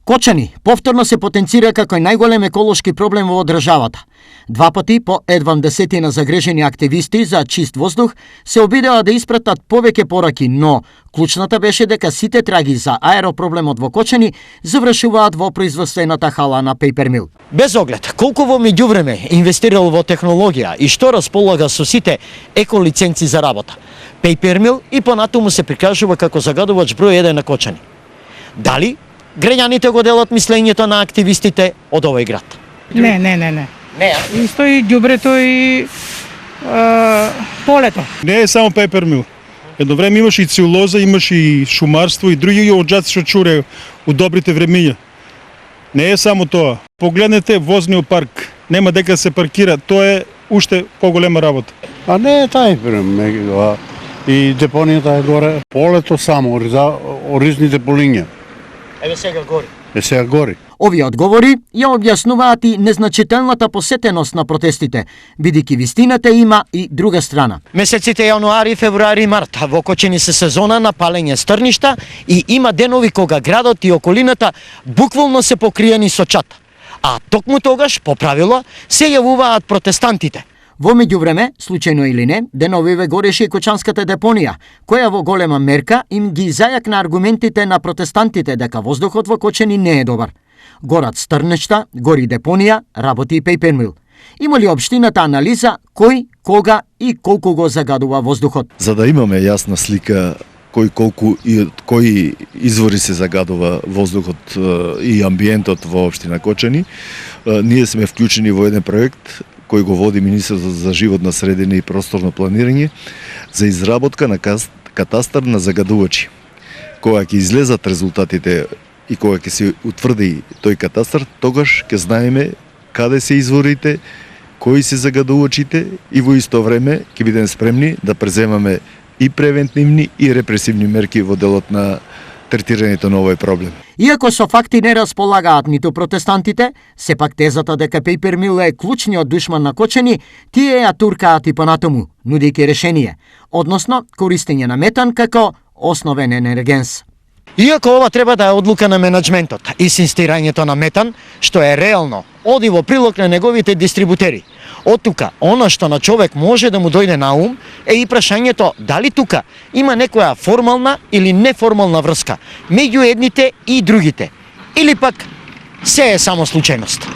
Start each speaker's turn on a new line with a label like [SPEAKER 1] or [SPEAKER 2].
[SPEAKER 1] Кочани повторно се потенцира како најголем еколошки проблем во државата. Два пати по едвам десетина загрежени активисти за чист воздух се обидеа да испратат повеќе пораки, но клучната беше дека сите траги за аеропроблемот во Кочани завршуваат во производствената хала на Paper Mill. Без оглед колку во меѓувреме инвестирал во технологија и што располага со сите еколиценци за работа, Paper Mill и понатаму се прикажува како загадувач број 1 на Кочани. Дали граѓаните го делат мислењето на активистите од овој град?
[SPEAKER 2] Не.
[SPEAKER 1] Не,
[SPEAKER 2] Исто и ѓубрето и полето.
[SPEAKER 3] Не е само Paper Mill. Едно време имаше и целулоза, имаше и шумарство и други оджаци што чуре у добрите времиња. Не е само тоа. Погледнете возниот парк, нема дека се паркира, тоа е уште поголема работа.
[SPEAKER 4] А не е тај пример. И депонијата е горе, полето само, оризните полиња.
[SPEAKER 1] еве сега гори.
[SPEAKER 4] Сега гори.
[SPEAKER 1] Овие одговори ја објаснуваат и незначителната посетеност на протестите, бидејќи вистината има и друга страна. Месеците јануари, февруари и март во Кочани се сезона на палење стрништа и има денови кога градот и околината буквално се покриени со чад. А токму тогаш, по правило, се јавуваат протестантите. Во меѓувреме, случајно или не, деновиве гореше и Кочанската депонија, која во голема мерка им ги зајакна аргументите на протестантите дека воздухот во Кочани не е добар. Горат стрнешта, гори депонија, работи и Paper Mill. Има ли општината анализа кој, кога и колку го загадува воздухот?
[SPEAKER 5] За да имаме јасна слика кој колку и од кои извори се загадува воздухот и амбиентот во општина Кочани, ние сме вклучени во еден проект кој го води Министерството за животна средина и просторно планирање за изработка на катастар на загадувачи. Кога ќе излезат резултатите и кога ќе се утврди тој катастар, тогаш ќе знаеме каде се изворите, кои се загадувачите и во исто време ќе бидеме спремни да преземаме и превентивни и репресивни мерки во делот на третирањето на овој проблем.
[SPEAKER 1] Иако со факти не располагаат ниту протестантите, сепак тезата дека Paper Mill е клучниот душман на Кочани, тие ја туркаат и понатаму, нудејќи решение, односно користење на метан како основен енергенс. Иако ова треба да е одлука на менаџментот, инсистирањето на метан, што е реално, оди во прилог на неговите дистрибутери. Од тука, она што на човек може да му дојде на ум е и прашањето дали тука има некоја формална или неформална врска меѓу едните и другите, или пак се е само случајност.